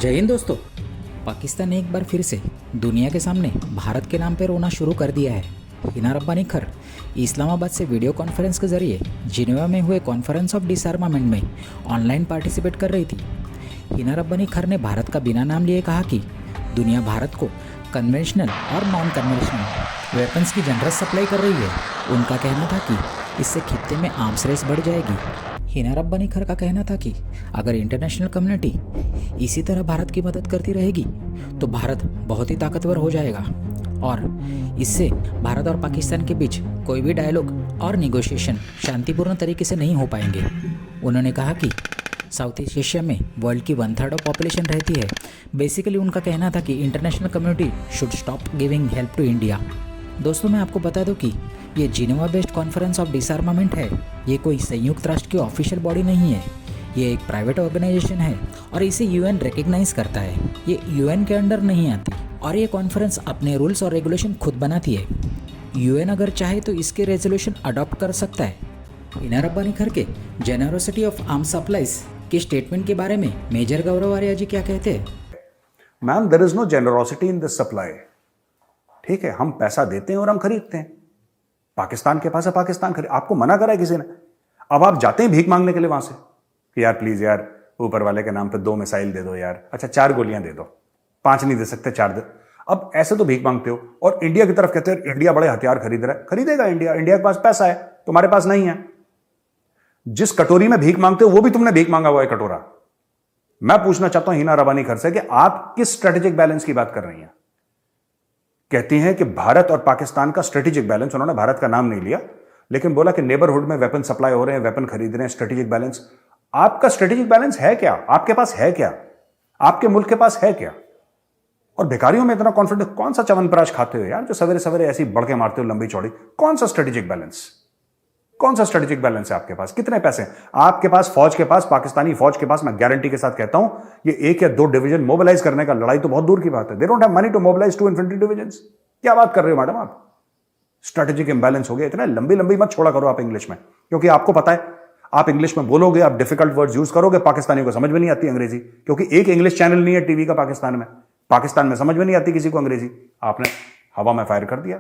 जय हिंद दोस्तों। पाकिस्तान ने एक बार फिर से दुनिया के सामने भारत के नाम पर रोना शुरू कर दिया है। हिना रब्बानी खर इस्लामाबाद से वीडियो कॉन्फ्रेंस के जरिए जिनेवा में हुए कॉन्फ्रेंस ऑफ डिसआर्मामेंट में ऑनलाइन पार्टिसिपेट कर रही थी। हिना रब्बानी खर ने भारत का बिना नाम लिए कहा कि दुनिया भारत को कन्वेंशनल और नॉन कन्वेंशनल वेपन्स की जनरस सप्लाई कर रही है। उनका कहना था कि इससे खित्ते में आर्म्स रेस बढ़ जाएगी। हिना रब्बानी खर का कहना था कि अगर इंटरनेशनल कम्युनिटी इसी तरह भारत की मदद करती रहेगी तो भारत बहुत ही ताकतवर हो जाएगा और इससे भारत और पाकिस्तान के बीच कोई भी डायलॉग और निगोशिएशन शांतिपूर्ण तरीके से नहीं हो पाएंगे। उन्होंने कहा कि साउथ ईस्ट एशिया में वर्ल्ड की 1/3 ऑफ पॉपुलेशन रहती है। बेसिकली उनका कहना था कि international community should stop giving help to India. दोस्तों, मैं आपको बता दूं कि ये Geneva based conference of disarmament है। ये कोई संयुक्त राष्ट्र की ऑफिशियल बॉडी नहीं है, ये एक प्राइवेट ऑर्गेनाइजेशन है और इसे यूएन रिकग्नाइज करता है। ये यूएन के अंडर नहीं आती और ये कॉन्फ्रेंस अपने रूल्स और रेगुलेशन खुद बनाती है। यूएन अगर चाहे तो इसके रेजोल्यूशन अडॉप्ट कर सकता है। हिना रब्बानी खर के जेनरोसिटी ऑफ आर्म सप्लाईज के स्टेटमेंट के बारे में मेजर गौरव आर्या जी क्या कहते हैं? Ma'am, there is no generosity in this supply. ठीक है, हम पैसा देते हैं और हम खरीदते हैं। पाकिस्तान के पास है, पाकिस्तान खरीद। आपको मना करा है किसी ने? अब आप जाते हैं भीख मांगने के लिए वहां से कि यार प्लीज यार ऊपर वाले के नाम पे 2 मिसाइल दे दो यार। अच्छा, 4 गोलियां दे दो, 5 नहीं दे सकते, 4 दे। अब ऐसे तो भीख मांगते हो और इंडिया की तरफ कहते हो इंडिया बड़े हथियार खरीद रहा है। खरीदेगा इंडिया, इंडिया के पास पैसा है, तुम्हारे पास नहीं है। जिस कटोरी में भीख मांगते हो वो भी तुमने भीख मांगा हुआ है कटोरा। मैं पूछना चाहता हूं हिना रब्बानी खर से कि आप किस स्ट्रेटेजिक बैलेंस की बात कर रही हैं? कहती हैं कि भारत और पाकिस्तान का स्ट्रेटेजिक बैलेंस, उन्होंने भारत का नाम नहीं लिया लेकिन बोला कि नेबरहुड में वेपन सप्लाई हो रहे हैं, वेपन खरीद रहे हैं, स्ट्रेटेजिक बैलेंस। आपका स्ट्रेटेजिक बैलेंस है क्या? आपके पास है क्या? आपके मुल्क के पास है क्या? और भिखारियों में इतना कॉन्फिडेंस, कौन सा च्यवनप्राश खाते हो यार जो सवेरे सवेरे ऐसी बढ़ के मारते हो लंबी चौड़ी? कौन सा स्ट्रेटेजिक बैलेंस? कौन सा स्ट्रेटेजिक बैलेंस है आपके पास? कितने पैसे हैं आपके पास? फौज के पास, पाकिस्तानी फौज के पास, मैं गारंटी के साथ कहता हूं, ये 1 या 2 डिवीजन मोबिलाइज करने का लड़ाई तो बहुत दूर की बात है। They don't have money to mobilise 2 infantry divisions. क्या बात कर रहे हो मैडम आप? स्ट्रेटेजिक इंबैलेंस हो गया। इतना लंबी लंबी मत छोड़ा करो आप इंग्लिश में, क्योंकि आपको पता है आप इंग्लिश में बोलोगे, आप डिफिकल्ट वर्ड्स यूज करोगे, पाकिस्तानियों को समझ में नहीं आती अंग्रेजी, क्योंकि एक इंग्लिश चैनल नहीं है टीवी का पाकिस्तान में समझ में नहीं आती किसी को अंग्रेजी। आपने हवा में फायर कर दिया।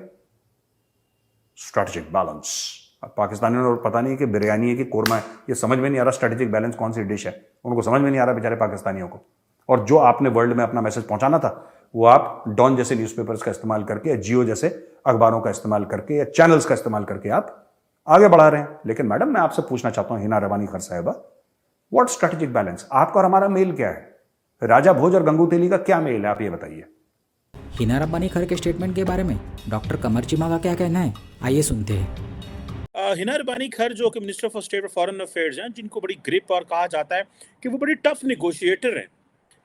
Strategic balance. पाकिस्तानियों को पता नहीं कि बिरयानी है कि कोरमा है, ये समझ में नहीं आ रहा स्ट्रेटेजिक बैलेंस कौन सी डिश है, उनको समझ में नहीं आ रहा बेचारे पाकिस्तानियों को। और जो आपने वर्ल्ड में अपना मैसेज पहुंचाना था वो आप डॉन जैसे न्यूज़पेपर्स का इस्तेमाल करके या जियो जैसे अखबारों का इस्तेमाल करके या चैनल्स का इस्तेमाल करके आप आगे बढ़ा रहे हैं। लेकिन मैडम, मैं आपसे पूछना चाहता हूं हिना रब्बानी खर साहिबा, व्हाट स्ट्रेटेजिक बैलेंस? आपका और हमारा मेल क्या है? राजा भोज और गंगू तेली का क्या मेल है, आप ये बताइए। हिना रब्बानी खर के स्टेटमेंट के बारे में डॉक्टर कमर चिमा का क्या कहना है, आइए सुनते हैं। हिना रब्बानी खर जो कि minister of state of foreign affairs हैं, जिनको बड़ी ग्रिप और कहा जाता है कि वो बड़ी टफ निगोशिएटर हैं।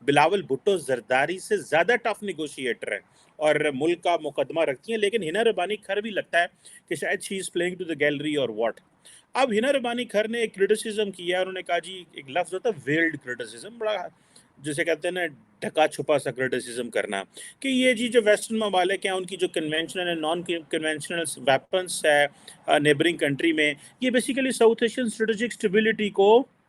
बिलावल भुट्टो जरदारी से ज़्यादा टफ निगोशिएटर है और मुल्क का मुकदमा रखती हैं। लेकिन हिना रब्बानी खर भी लगता है कि शायद she is playing to the gallery और व्हाट। अब हिना रब्बानी खर ने एक क्रिटिसिज्म किया है। उन्होंने कहा जी, एक लफ्ज़ होता है वेल्ड क्रिटिसिज्म, बड़ा जिसे कहते हैं ना ढका छुपा सा क्रिटिसिज्म करना, कि ये जी जो वेस्टर्न ममालिक हैं उनकी जो conventional and non conventional weapons है नेबरिंग कंट्री में, ये basically south Asian strategic stability को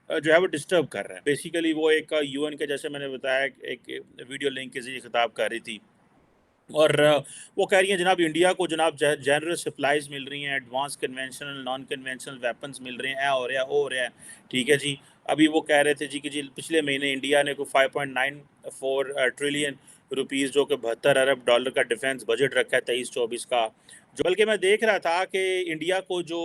जो है वो डिस्टर्ब कर रहा है। बेसिकली वो एक यूएन के, जैसे मैंने बताया, एक वीडियो लिंक के जरिए खिताब कर रही थी और वो कह रही हैं जनाब इंडिया को जनाब जनरस सप्लाईज मिल रही हैं, advance conventional non conventional weapons मिल रहे हैं, ऐ हो रहा है, ओ हो रहा है। ठीक है जी। अभी वो कह रहे थे जी कि जी पिछले महीने इंडिया ने को 5.94 ट्रिलियन रुपीज़, जो कि 72 अरब डॉलर का डिफेंस बजट रखा है 23-24 का। जो बल्कि मैं देख रहा था कि इंडिया को जो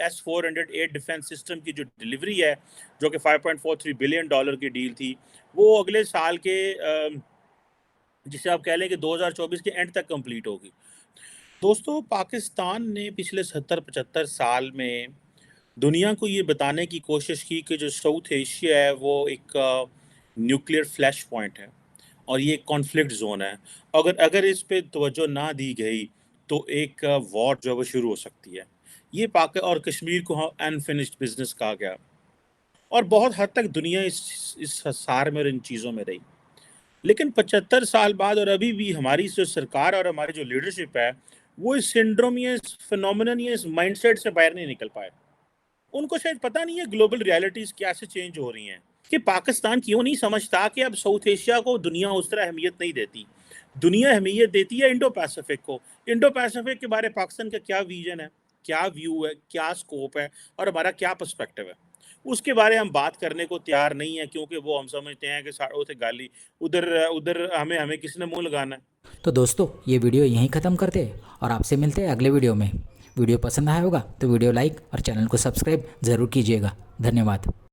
S-408 डिफेंस सिस्टम की जो डिलीवरी है, जो कि 5.43 बिलियन डॉलर की डील थी, वो अगले साल के जिसे आप कह लें कि 2024 के एंड तक कंप्लीट होगी। दोस्तों, पाकिस्तान ने पिछले 70-75 साल में दुनिया को ये बताने की कोशिश की कि जो साउथ एशिया है वो एक न्यूक्लियर फ्लैश पॉइंट है और ये एक कॉन्फ्लिक्ट जोन है। अगर अगर इस पे तवज्जो ना दी गई तो एक वॉर जो है वो शुरू हो सकती है। ये पाक और कश्मीर को अनफिनिश्ड बिजनेस कहा गया और बहुत हद तक दुनिया इस सार में और इन चीज़ों में रही। लेकिन 75 साल बाद और अभी भी हमारी जो सरकार और हमारी जो लीडरशिप है, वो इस सिंड्रोम या इस फिनोमिनन या इस माइंडसेट से बाहर नहीं निकल पाए। उनको शायद पता नहीं है ग्लोबल रियलिटीज़ कैसे चेंज हो रही हैं। कि पाकिस्तान क्यों नहीं समझता कि अब साउथ एशिया को दुनिया उस तरह अहमियत नहीं देती, दुनिया अहमियत देती है इंडो पैसिफिक को। इंडो पैसिफिक के बारे में पाकिस्तान का क्या विजन है, क्या व्यू है, क्या स्कोप है और हमारा क्या पर्सपेक्टिव है, उसके बारे में हम बात करने को तैयार नहीं है, क्योंकि वो हम समझते हैं कि साड़ों से गाली उधर उधर हमें हमें किसने मुंह लगाना है। तो दोस्तों ये वीडियो यहीं ख़त्म करते हैं और आपसे मिलते हैं अगले वीडियो में। वीडियो पसंद आया होगा तो वीडियो लाइक और चैनल को सब्सक्राइब ज़रूर कीजिएगा। धन्यवाद।